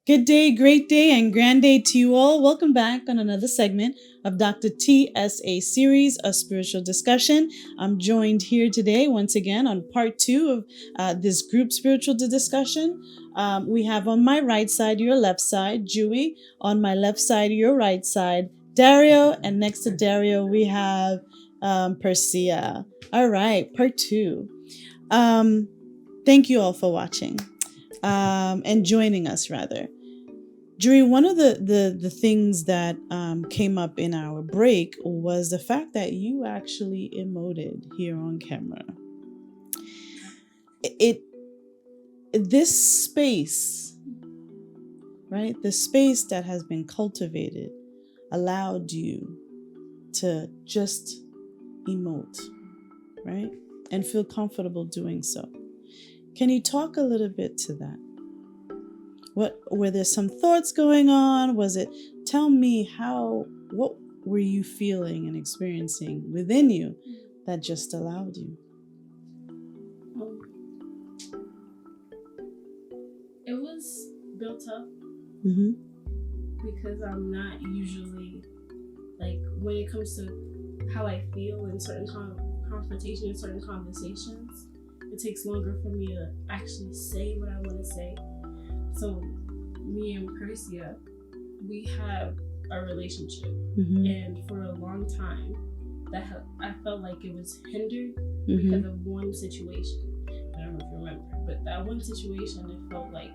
Good day, great day, and grand day to you all. Welcome back on another segment of Dr. TSA Series, a spiritual discussion. I'm joined here today once again on part 2 of this group spiritual discussion. We have on my right side, your left side, Dewey. On my left side, your right side, Dario. And next to Dario, we have Persia. All right, part 2. Thank you all for watching and joining us, rather. Dewey, one of the things that came up in our break was the fact that you actually emoted here on camera. This space, right? The space that has been cultivated allowed you to just emote, right? And feel comfortable doing so. Can you talk a little bit to that? What were there some thoughts going on? Tell me what were you feeling and experiencing within you that just allowed you? It was built up because I'm not usually, like, when it comes to how I feel in certain confrontations, certain conversations, it takes longer for me to actually say what I want to say. So me and Persia, we have a relationship, and for a long time, I felt like it was hindered because of one situation. I don't know if you remember, but that one situation, it felt like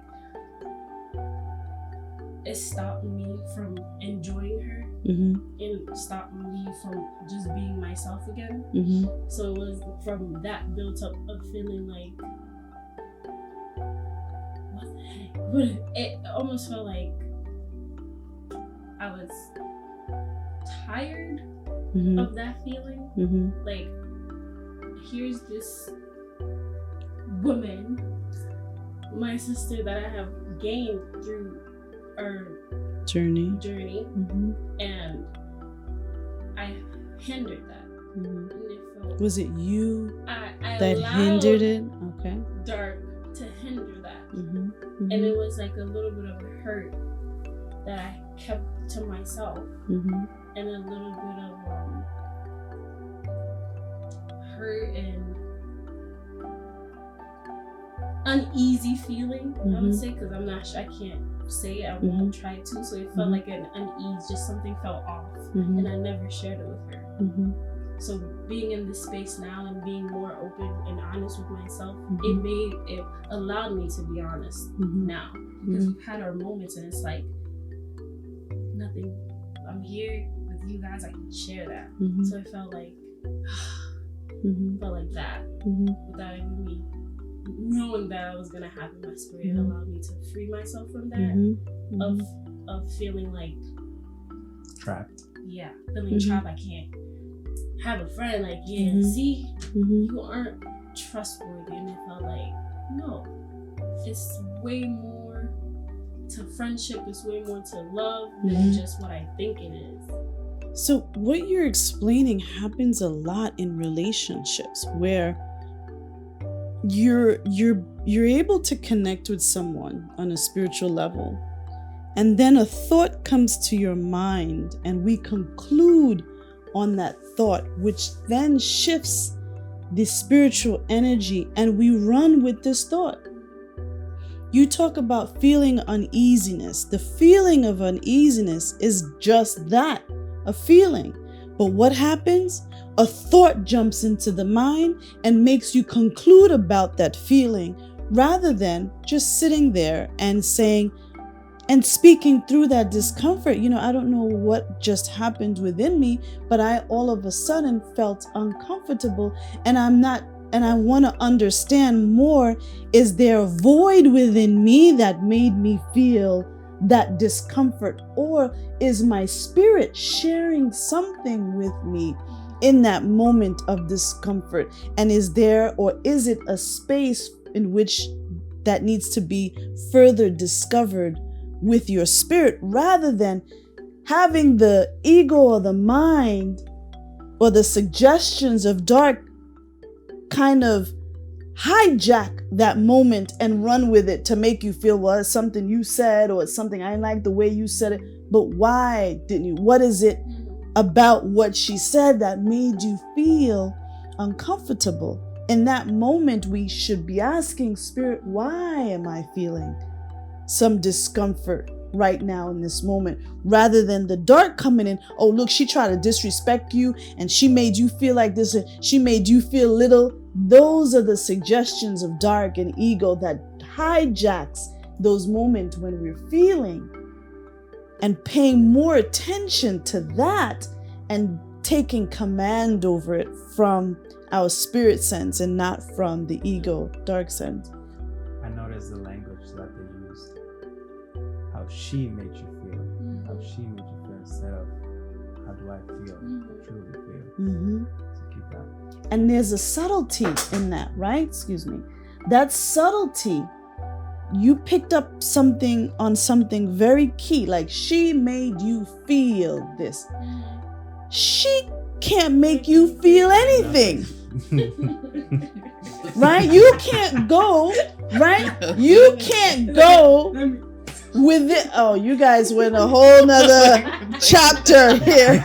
it stopped me from enjoying her and stopped me from just being myself again. So it was from that built up of feeling like, what the heck? But it almost felt like I was tired of that feeling. Like, here's this woman, my sister, that I have gained through our journey, and I hindered that. And it felt, was it you I that hindered it? Okay. Dark to hinder that. And it was like a little bit of a hurt that I kept to myself, and a little bit of hurt and uneasy feeling, I would say, because I'm not sure, I can't say it, I won't try to. So it felt like an unease, just something felt off, and I never shared it with her. So being in this space now and being more open and honest with myself, it allowed me to be honest now, because we've had our moments and it's like, nothing, I'm here with you guys, I can share that. So it felt like that, without even me knowing that was gonna happen. My spirit allowed me to free myself from that, of feeling like trapped. Yeah, feeling trapped. I can't have a friend, like, see, you aren't trustworthy. And it felt like, no, it's way more to friendship, it's way more to love than just what I think it is. So what you're explaining happens a lot in relationships, where you're able to connect with someone on a spiritual level, and then a thought comes to your mind and we conclude on that thought, which then shifts the spiritual energy, and we run with this thought. You talk about feeling uneasiness. The feeling of uneasiness is just that, a feeling. But what happens? A thought jumps into the mind and makes you conclude about that feeling, rather than just sitting there and saying and speaking through that discomfort. I don't know what just happened within me, but I all of a sudden felt uncomfortable, and I want to understand more. Is there a void within me that made me feel that discomfort, or is my spirit sharing something with me in that moment of discomfort? And is it a space in which that needs to be further discovered with your spirit, rather than having the ego or the mind or the suggestions of dark kind of hijack that moment and run with it to make you feel, well, it's something you said, or it's something I like the way you said it. But why didn't you? What is it about what she said that made you feel uncomfortable? In that moment, we should be asking Spirit, why am I feeling some discomfort right now in this moment, rather than the dark coming in? Oh, look, she tried to disrespect you and she made you feel like this, and she made you feel little. Those are the suggestions of dark and ego that hijacks those moments when we're feeling, and paying more attention to that and taking command over it from our spirit sense and not from the ego dark sense. I noticed the language that they used. How she made you feel. How she made you feel instead of how do I feel, truly feel. So keep that. And there's a subtlety in that, right? Excuse me. That subtlety, you picked up something on something very key, like she made you feel this. She can't make you feel anything. Right? You can't go, right? You can't go with it. Oh, you guys went a whole nother chapter here.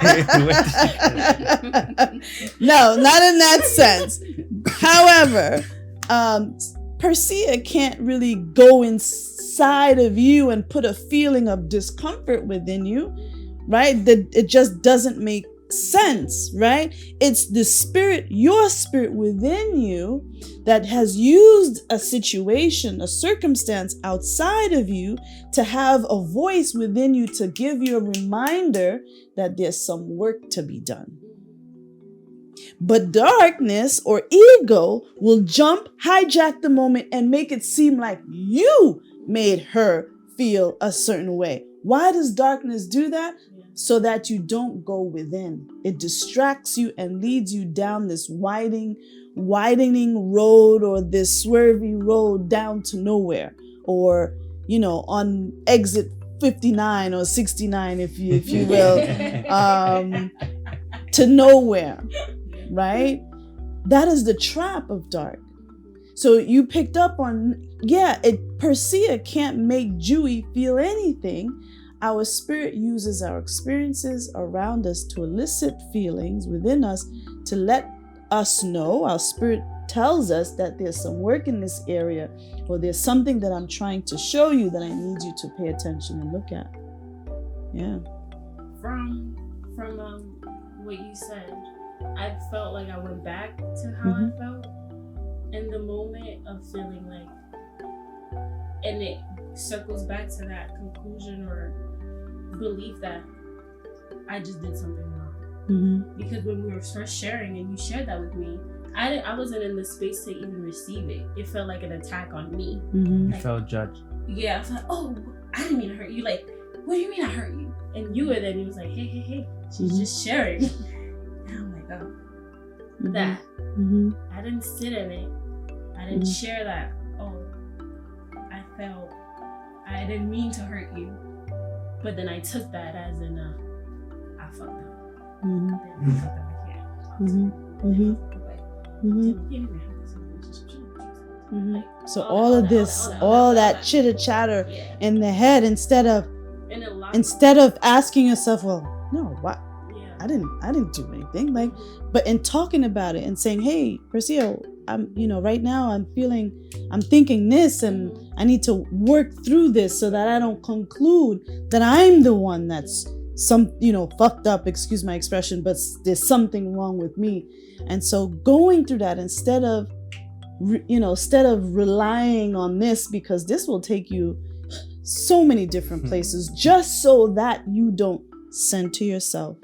No, not in that sense. However, Persea can't really go inside of you and put a feeling of discomfort within you, right? That it just doesn't make sense, right? It's the spirit, your spirit within you, that has used a situation, a circumstance outside of you to have a voice within you to give you a reminder that there's some work to be done. But darkness or ego will jump, hijack the moment, and make it seem like you made her feel a certain way. Why does darkness do that? So that you don't go within. It distracts you and leads you down this widening road, or this swervy road down to nowhere, or on exit 59 or 69, if you will, to nowhere, right? That is the trap of dark. So you picked up on, Persea can't make Dewey feel anything. Our spirit uses our experiences around us to elicit feelings within us, to let us know. Our spirit tells us that there's some work in this area, or there's something that I'm trying to show you that I need you to pay attention and look at. Yeah. From what you said, I felt like I went back to how I felt in the moment of feeling like, and it circles back to that conclusion or belief that I just did something wrong. Because when we were first sharing and you shared that with me, I wasn't in the space to even receive it. It felt like an attack on me. You like, felt judged. Yeah, I was like, oh, I didn't mean to hurt you. Like, what do you mean I hurt you? And you were there and he was like, hey, she's just sharing. And I'm like, oh, that. I didn't sit in it. I didn't share that. Oh, I didn't mean to hurt you. But then I took that as in, I fucked up. I fucked up, I can't. So all of this, all that chitter chatter in the head, instead of asking yourself, well, no, what? I didn't do anything. Like, but in talking about it and saying, hey, Persea, I'm, right now I'm thinking this, and I need to work through this so that I don't conclude that I'm the one that's fucked up, excuse my expression, but there's something wrong with me. And so going through that, instead of relying on this, because this will take you so many different places, just so that you don't center yourself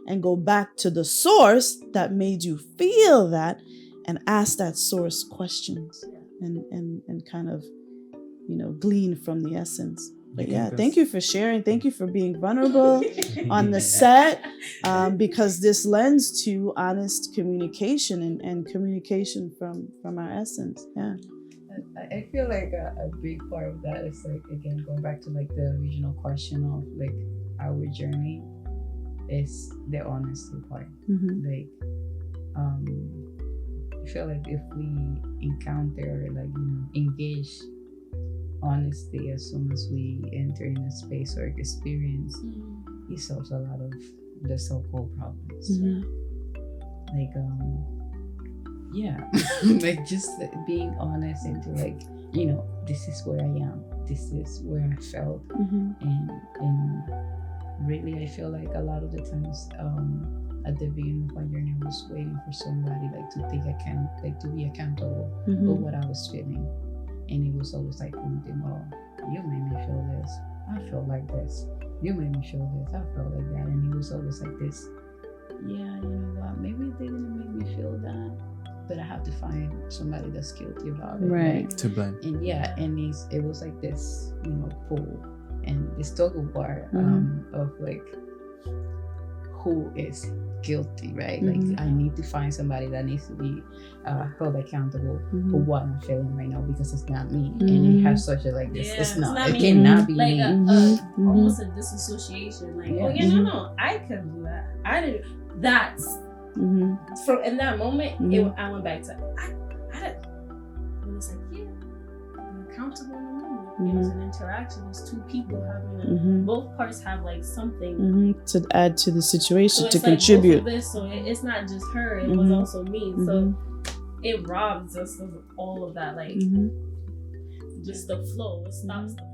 and go back to the source that made you feel that, and ask that source questions and kind of, glean from the essence. But thank you for sharing. Thank you for being vulnerable on the set, because this lends to honest communication and communication from our essence. Yeah. I feel like a big part of that is, like, again, going back to like the original question of like our journey, is the honesty part. Like, I feel like if we encounter, like, engage honesty as soon as we enter in a space or experience, it solves a lot of the so-called problems. Like, yeah, like just being honest into, like, this is where I am, this is where I felt, and really I feel like a lot of the times at the beginning of my journey I was waiting for somebody like to be accountable for what I was feeling, and it was always like pointing, well, you made me feel this, I felt like this, you made me feel this, I felt like that, and it was always like this, yeah, you know what, maybe they didn't make me feel that, but I have to find somebody that's guilty about it, Right. To blame. and it was like this, pull and this tug of war of like who is guilty, right? Like I need to find somebody that needs to be held accountable for what I'm feeling right now, because it's not me, and it has such a like this. Yeah, it's not. not It me. cannot be Like me. almost a disassociation. Like, Yeah. oh yeah, no, I couldn't do that. I didn't. That's from in that moment. I went back to I didn't. And it's like, yeah, I'm accountable in the moment. It was an interaction. It's two people having both parts have like something to add to the situation, so to it's like contribute. both of this, so it's not just her. It was also me. So it robs us of all of that, like just the flow. It stops the flow.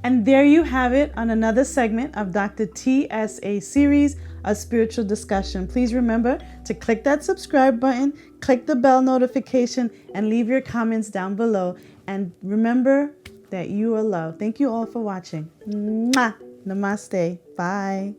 And there you have it on another segment of Dr. TSA Series, a spiritual discussion. Please remember to click that subscribe button, click the bell notification, and leave your comments down below. And remember that you are loved. Thank you all for watching. Mwah! Namaste. Bye.